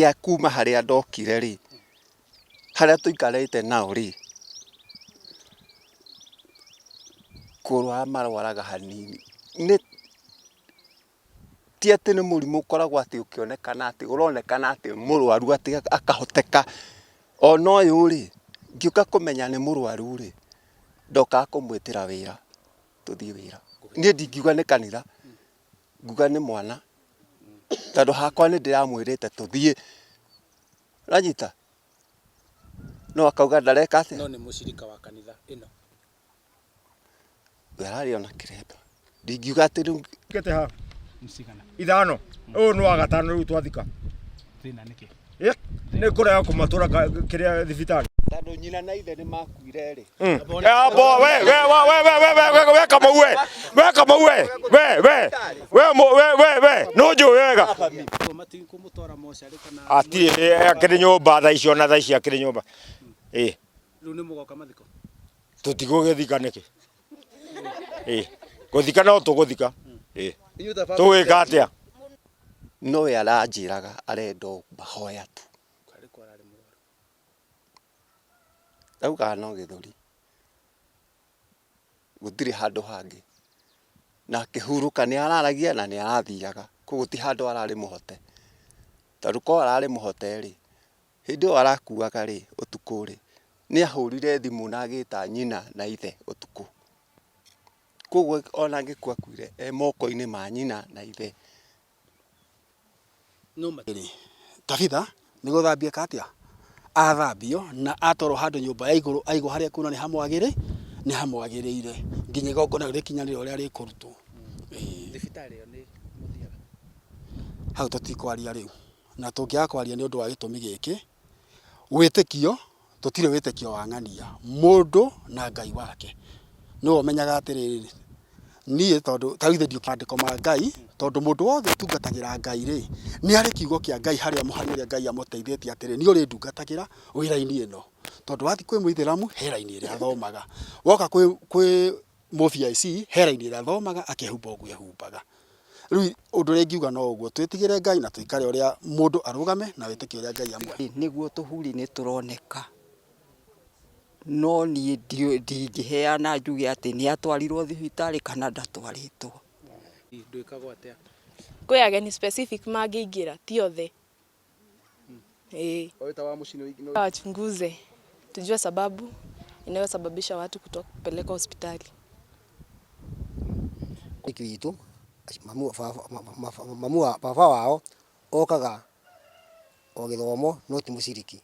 ya kuma haria ndokire ri haria tuikarite nao ri kurwa marwaraga hanini ni ti ati ni murimu koragwo ati ukionekana ati uronekana ati murwaru ati akahoteka ona uyu ri ngiuka kumenya ni murwaru ri ndoka kumwitira wira tuthie wira ni ndingiuga ni kanitha nguga ni mwana tondu hakwa ni ndiramwirite tuthie ranyita no akauga ndareka ati no ni mushirika wa kanitha ino arari ona kirendo ndingiuga ati ngete ha musigana ithano no wa gatano riu twathika thina niki ni kurea kumatura kiria thibitari tondu nyina na ithe ni makuire ri abo we kama we no nju wega mati kumutora moshari kana ati akiri nyumba tha icio na tha icio akiri nyumba riu ni mugoka mathiko tutigugithika niki guthika no tuguthika tuwika atia no we aranjiraga arenda mahoya tu auga no githuri gutiri handu hangi na kihuruka ni araragia na ni arathiaga kuguti handu arari muhote tondu ko arari muhote ri hindi o arakuaga ri utuku ri ni ahurire thimu na agita nyina na ithe utuku kuguo ona ngikua kuire moko-ini ma nyina na ithe no matiri Tabitha ni guthambia katia athambio na atoro handu nyumba ya iguru aigo haria kuna ni hamwagirire nginya gokona rikinyanire uria rikurutwo thibitari yo ni muthiaga hau tutikwaria riu na tungiaga kwaria ni undu wa gitumi giki witikio tutire witikio wa ng'ania mundu na Ngai wake no umenyaga atiriri nie tondu tawithe ndio kandiko ma Ngai tondu mundu wothe tungatagira Ngai ri ni ari kiugo kia Ngai haria muharia Ngai amuteithĩtie atiri ni uri ndungatagira wira-ini ino tondu wathi kwi muithiramu hera-ini iri athomaga woka kwi mubiac hera-ini iri athomaga akehumba uguo ehumbaga riu undu ri ngiuga no uguo twitigire Ngai na tuikare uria mundu arugame na witike uria Ngai amwe niguo tuhuri ni turoneka no ni ndingiheana njuge ati ni atwarirwo thibitari kana ndatwaritwo ndwikagwo atia kwi ageni specific mangiingira ti othe oita wa mushino wachunguze tujue sababu inayosababisha watu kupeleka hospitali ikitu mamu wa baba wao okaga o githomo no ti muciriki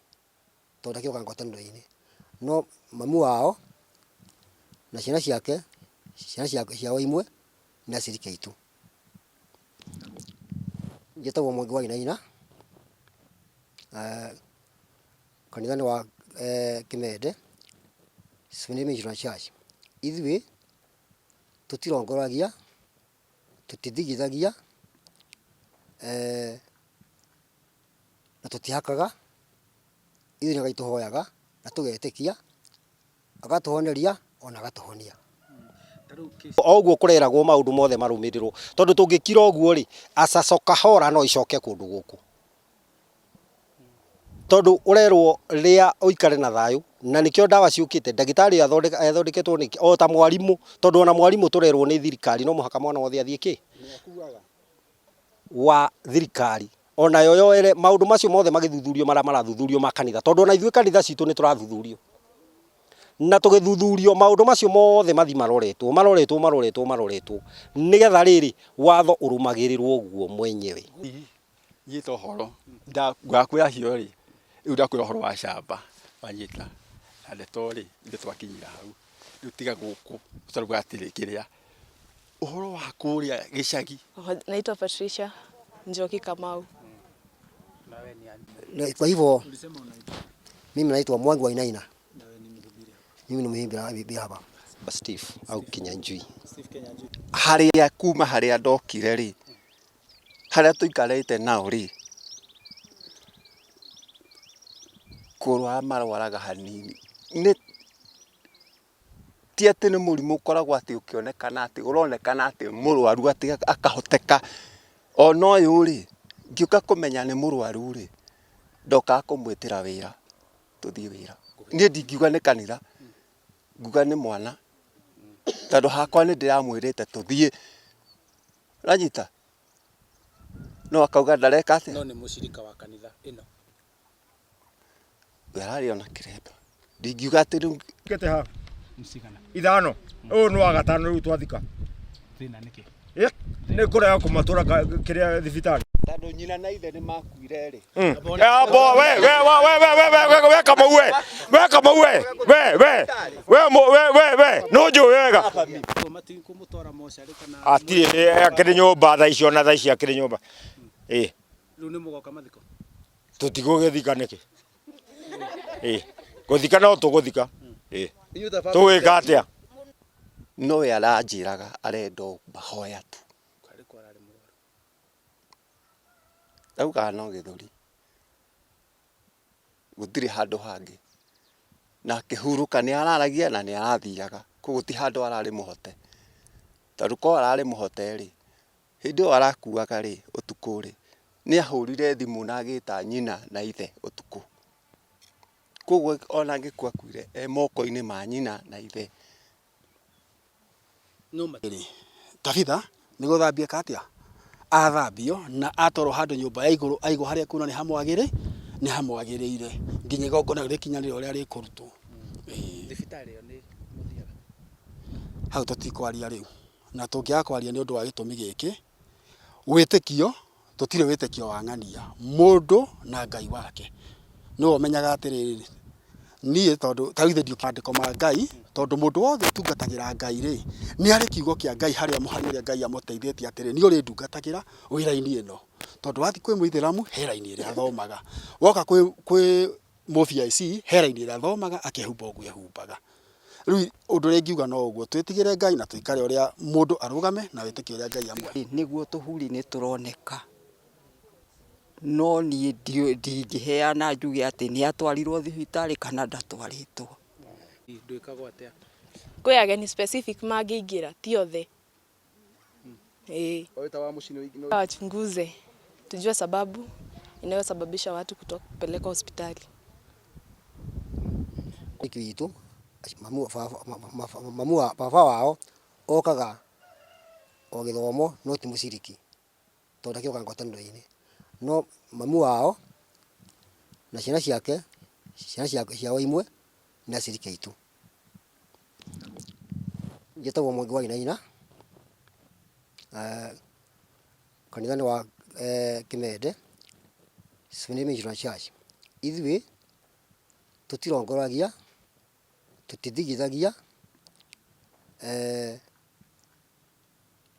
tondu akioka ngwataniro-ini no mamu wao na ciana ciake ciao imwe na ciriki itu njetagwo Mwangi wa Inaina kanithani wa Kimende Seventh Mission Church ithuĩ tutirongoragia tutithigithagia na tutihakaga ithuĩ nĩ Ngai tũhoyaga na tũgetĩkia agatuhoneria ona agatuhonia oguo kureragwo maundu mothe marumirirwo tondu tungikira oguo ri acacoka hora no icoke kundu guku tondu urerwo ria uikare na thayu na nikio ndawa ciukite ndagitari athondeketwo niki o ta mwarimu tondu ona mwarimu turerwo ni thirikari no muhaka mwana wothe athie ki wa thirikari ona yoyoere maundu macio mothe magithuthurio marathuthurio makanitha tondu ona ithuĩ kanitha citu ni turathuthurio na tugithuthurio maundu macio mothe mathi maroretwo nigetha riri watho urumagirirwo guo mwenyewe nyito horo ngakwira hio ri riu ndakwira horo wa shamba wanyita na ndeto ri ithe twakinyira hau riu tiga guku tutaruga atiri kiria uhoro wa kuria gicagi naitwa Patricia Njoki Kamau kwa hivyo mimi naitwa Mwangi wa Inaina mimi ni mhimbi hapa Steve au Kinyanjui haria kuma haria ndokire ri haria tuikarite nao ri kurwa marwaraga hanini ni ti ati ni murimu koragwo ati ukionekana ati uronekana ati murwaru ati akahoteka ona uyu ri ngiuka kumenya ni murwaru ri ndoka kumwitira wira tuthie wira nie ndingiuga ni kanitha nguga ni mwana tondu hakwa ni ndiramwirite tuthie ranyita no akauga ndareka atia no ni mushirika wa kanitha ino arari ona kiremba ndingiuga ati riu Ngete ha musigana ithano ũyũ nĩ wa gatano rĩu twathika thina niki nĩ kũrega kũmatũra kĩrĩa thibitarĩ tondu nyina na ithe ni makuire ri no njũĩ wega kumutora moshari kana atirĩ akĩrĩ nyũmba thaa icio na thaa ici akĩrĩ nyũmba riu ni mugoka mathiko tũtigũgĩthika nĩkĩ gũthika no tũgũthika tũgwĩka atĩa no we aranjiraga arenda mahoya tu auga no gĩthũri gũtirĩ handũ hangĩ na akĩhurũka nĩ araragia na nĩ arathiaga koguo ti handũ ararĩ mũhote tondu ko ararĩ mũhote rĩ hĩndĩ ĩyo arakuaga rĩ ũtukũ rĩ nĩ ahũrire thimũ na agĩta nyina na ithe ũtukũ koguo ona angĩkua kuire moko-inĩ ma nyina na ithe no matiri Tabitha ni guthambia katia athambio na atoro handu nyumba ya iguru aigo haria kuna ni hamwagĩrĩire nginya igongona rĩkinyanĩre ũrĩa rĩkũrutwo thibitarĩ ĩyo nĩ mũthiaga hau tũtikwaria rĩu na tũngĩaga kwaria nĩ ũndũ wa gĩtũmi gĩkĩ wĩtĩkio tũtirĩ wĩtĩkio wa ng'ania mũndũ na Ngai wake no ũmenyaga atĩrĩrĩ niĩ tondu tawithe ndio kandĩko ma Ngai tondu mũndũ wothe tungatagĩra Ngai rĩ nĩ arĩ kiugo kĩa Ngai harĩa mũhari ũrĩa Ngai amũteithĩtie atĩrĩ nĩ ũrĩ ndungatagĩra wĩra-inĩ ĩno tondu wathi kwĩ mũithĩramu hera-inĩ ĩrĩa athomaga woka kwĩ mũbiaici hera-inĩ ĩrĩa athomaga akĩhumba ũguo ehumbaga rĩu ũndũ ũrĩa ingiuga no ũguo twĩtigĩre Ngai na tũikare ũrĩa mũndũ arũgame na wĩtĩkio ũrĩa Ngai amwe nĩguo tũhuri nĩ tũroneka no niĩ ndingĩheana njuge atĩ nĩ atwarirwo thibitarĩ kana ndatwarĩtwo ndwĩkagwo atĩa kwĩ ageni specific mangĩingĩra ti othe wita wa mũcini wachunguze tujue sababu inayosababisha watu kupelekwa hospitali witũ mamu wa baba wao okaga o gĩthomo no ti mũciriki tondu akĩoka ngwatanĩro-inĩ no mamu wao na ciana ciake ciao imwe na aciriki aitũ njĩtagwo Mwangi wa Inaina kanitha-inĩ wa Kĩmende Missionary Church ithuĩ tũtirongoragia tũtithigithagia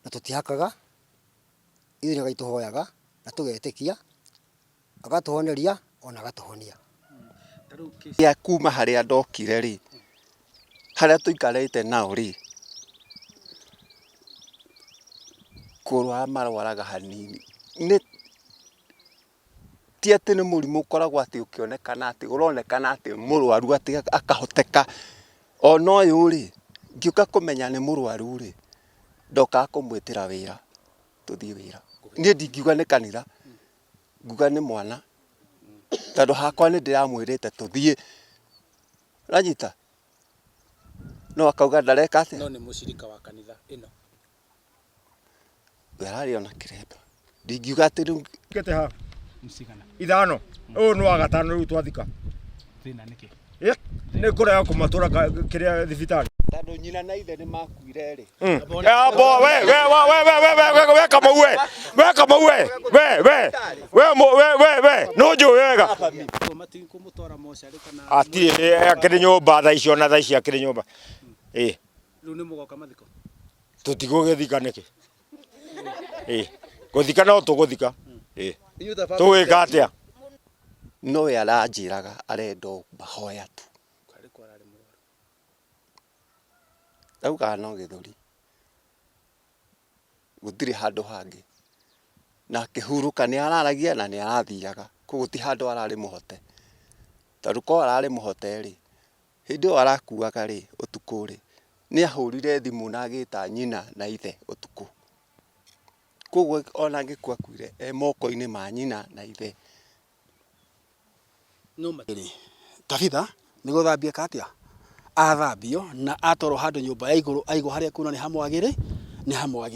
na tũtihakaga ithuĩ nĩ Ngai tũhoyaga na tũgetĩkia agatũhoneria ona agatũhonia ya kuma harĩa ndokire rĩ harĩa tũikarĩte nao rĩ kũrwara marwaraga hanini nĩ ti atĩ nĩ mũrimũ ũkoragwo atĩ ũkĩonekana atĩ ũronekana atĩ mũrwaru atĩ akahoteka ona ũyũ rĩ ngĩũka kũmenya nĩ mũrwaru rĩ ndoka kũmwĩtĩra wĩra tuthie wĩra niĩ ndingiuga nĩ kanitha nguga nĩ mwana tondu hakwa nĩ ndiramwĩrĩte tuthie ranyita no akauga ndareka atia no ni mushirika wa kanitha ino arari ona kiremba ndingiuga ati riu Ngete ha musigana ithano ũyũ nĩ wa gatano rĩu twathika thina niki nĩ kũrega kũmatũra kĩrĩa thibitarĩ tondu nyina na ithe nĩ makuire ri no njũĩ wega kumutora moshari kana atirĩ akĩrĩ nyũmba thaa icio na thaa ici akĩrĩ nyũmba riu ni mugoka mathiko tũtigũgĩthika nĩkĩ gũthika no tũgũthika tũgwĩka atĩa no we aranjiraga arenda mahoya tu auga no gĩthũri gũtirĩ handũ hangĩ na akĩhurũka nĩ araragia na nĩ arathiaga koguo ti handũ ararĩ mũhote tondu ko ararĩ mũhote rĩ hĩndĩ ĩyo arakuaga rĩ ũtukũ rĩ nĩ ahũrire thimũ na agĩta nyina na ithe ũtukũ koguo ona angĩkua kuire moko-inĩ ma nyina na ithe no matiri Tabitha nä gå thambia katia athambio na atwarwo handå nyåmba ya igå aigwo harä a kuona nä hamwagä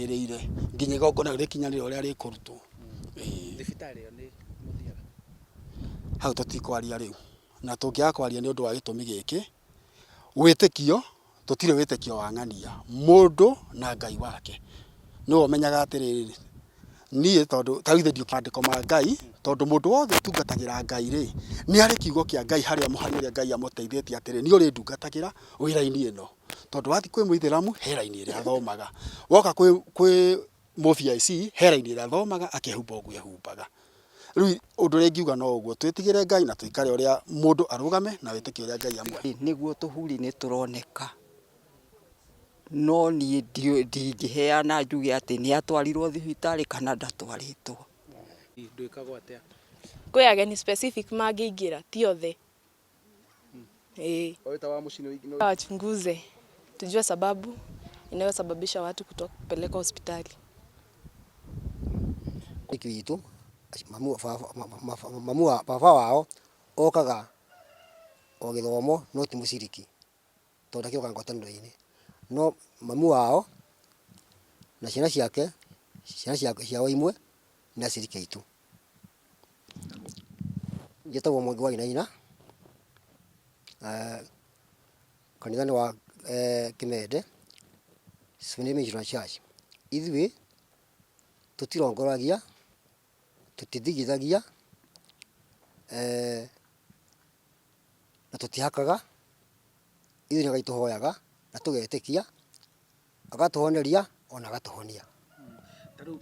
rä ire nginya igongona rä kinyanä re å rä a rä kå rutwo hau tå tikwaria rä u na tå ngä aga kwaria nä å ndå wa gä tå mi gä kä wä tä kio tå tirä wä tä kio wa ng'ania må ndå na Ngai wake nä we å menyaga atä rä rä niä tondå tarä ndio mandĩko ma Ngai tondå må ndå wothe tungatagä ra Ngai rä nä arä kiugo kä a Ngai harä a Ngai amå teithä tie atä rä nä å rä ndungatagä ra wä ra-inä ä no tondå wathi kwä må ithäramu he rainä ä rä a athomaga woka kwä må BIC he rainä ä rä a athomaga akehumba å guo ehumbaga rä u å ndå å rä a ingiuga no å guo twä tigä re Ngai na tå ikare å rä a må ndå arå game na wä tä kie å rä a Ngai amwe nä guo tå huri nä tå roneka no niä ndingä heana njuge atä nä atwarirwo thibitarä kana ndatwarä two Kwĩ ageni specific mangĩingĩra ti othe. Wachunguze tujue sababu inayosababisha watu kutopeleka hospitali. Witũ baba wao okaga o gĩthomo no ti mũciriki tondũ akĩoka ngwatanĩro-inĩ no mamu wao na ciana ciao imwe na aciriki aitũ njĩtagwo Mwangi wa Gĩnaina kanitha-inĩ wa Kĩmende Seventh Missionary Church. Ithuĩ tũtirongoragia tũtithigithagia na tũtihakaga ithuĩ nĩ Ngai tũhoyaga na tũgetĩkia agatũhoneria ona agatũhonia. Ta rĩu